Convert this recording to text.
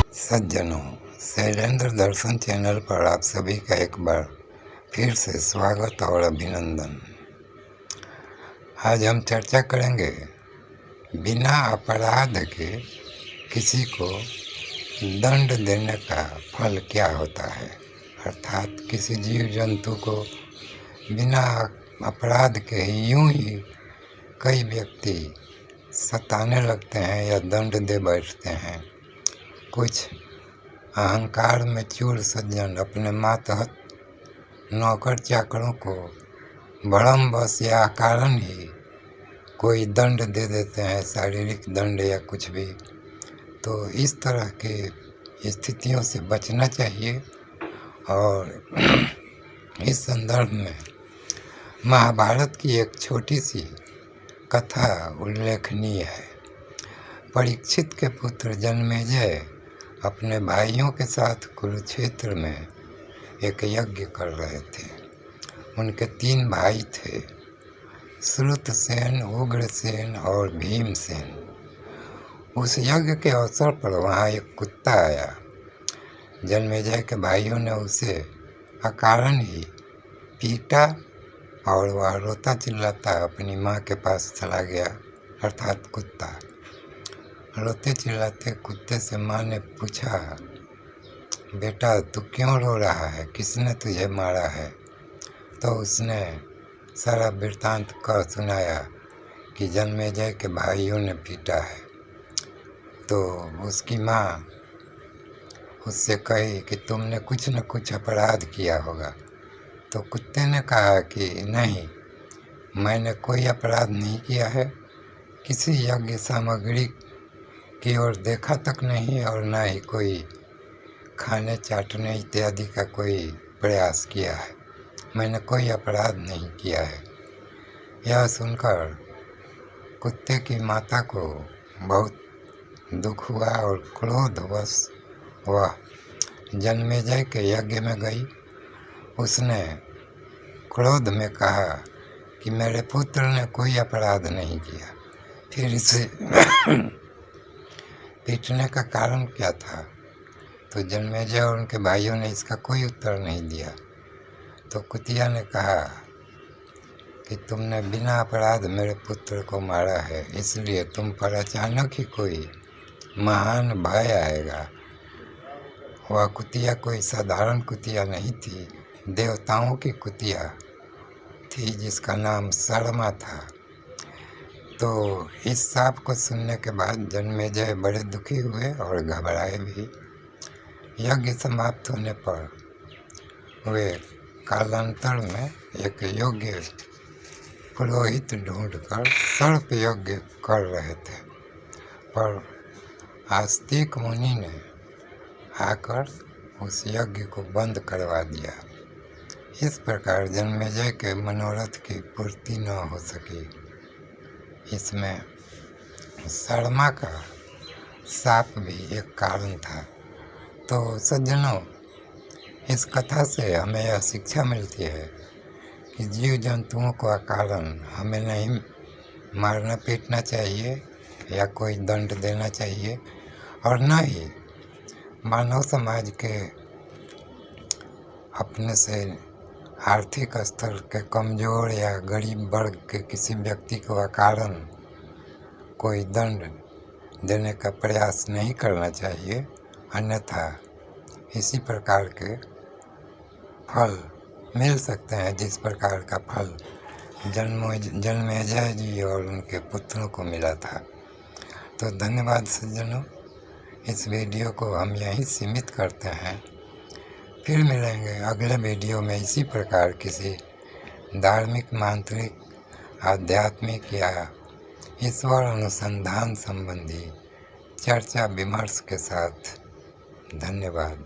सज्जनों, शैलेंद्र दर्शन चैनल पर आप सभी का एक बार फिर से स्वागत और अभिनंदन। आज हम चर्चा करेंगे बिना अपराध के किसी को दंड देने का फल क्या होता है। अर्थात किसी जीव जंतु को बिना अपराध के यूं ही कई व्यक्ति सताने लगते हैं या दंड दे बैठते हैं। कुछ अहंकार में चूर सज्जन अपने मातहत नौकर चाकरों को भरमवश या कारण ही कोई दंड दे देते हैं, शारीरिक दंड या कुछ भी। तो इस तरह की स्थितियों से बचना चाहिए। और इस संदर्भ में महाभारत की एक छोटी सी कथा उल्लेखनीय है। परीक्षित के पुत्र जन्मेजय अपने भाइयों के साथ कुरुक्षेत्र में एक यज्ञ कर रहे थे। उनके 3 भाई थे, श्रुतसेन, उग्रसेन और भीमसेन। उस यज्ञ के अवसर पर वहाँ एक कुत्ता आया। जन्मेजय के भाइयों ने उसे अकारण ही पीटा और वह रोता चिल्लाता अपनी माँ के पास चला गया। अर्थात कुत्ता रोते चिल्लाते कुत्ते से माँ ने पूछा, बेटा तू क्यों रो रहा है, किसने तुझे मारा है? तो उसने सारा वृत्तांत कह सुनाया कि जन्मेजय के भाइयों ने पीटा है। तो उसकी माँ उससे कही कि तुमने कुछ न कुछ अपराध किया होगा। तो कुत्ते ने कहा कि नहीं, मैंने कोई अपराध नहीं किया है, किसी यज्ञ सामग्री की ओर देखा तक नहीं और ना ही कोई खाने चाटने इत्यादि का कोई प्रयास किया है। मैंने कोई अपराध नहीं किया है। यह सुनकर कुत्ते की माता को बहुत दुख हुआ और क्रोधवश वह जन्मेजय के यज्ञ में गई। उसने क्रोध में कहा कि मेरे पुत्र ने कोई अपराध नहीं किया, फिर इसे पीटने का कारण क्या था? तो जन्मेजय और उनके भाइयों ने इसका कोई उत्तर नहीं दिया। तो कुतिया ने कहा कि तुमने बिना अपराध मेरे पुत्र को मारा है, इसलिए तुम पर अचानक ही कोई महान भय आएगा। वह कुतिया कोई साधारण कुतिया नहीं थी, देवताओं की कुतिया थी जिसका नाम सरमा था। तो इस शाप को सुनने के बाद जन्मेजय बड़े दुखी हुए और घबराए भी। यज्ञ समाप्त होने पर वे कालांतर में एक योग्य पुरोहित ढूंढकर सर्प यज्ञ कर रहे थे, पर आस्तिक मुनि ने आकर उस यज्ञ को बंद करवा दिया। इस प्रकार जन्मेजय के मनोरथ की पूर्ति न हो सकी। इसमें सरमा का शाप भी एक कारण था। तो सज्जनों, इस कथा से हमें यह शिक्षा मिलती है कि जीव जंतुओं को अकारण हमें नहीं मारना पीटना चाहिए या कोई दंड देना चाहिए, और न ही मानव समाज के अपने से आर्थिक स्तर के कमज़ोर या गरीब वर्ग के किसी व्यक्ति को अकारण कोई दंड देने का प्रयास नहीं करना चाहिए। अन्यथा इसी प्रकार के फल मिल सकते हैं जिस प्रकार का फल जन्मेजय जी और उनके पुत्रों को मिला था। तो धन्यवाद सज्जनों, इस वीडियो को हम यहीं सीमित करते हैं। फिर मिलेंगे अगले वीडियो में इसी प्रकार किसी धार्मिक, मांत्रिक, आध्यात्मिक या ईश्वर अनुसंधान संबंधी चर्चा विमर्श के साथ। धन्यवाद।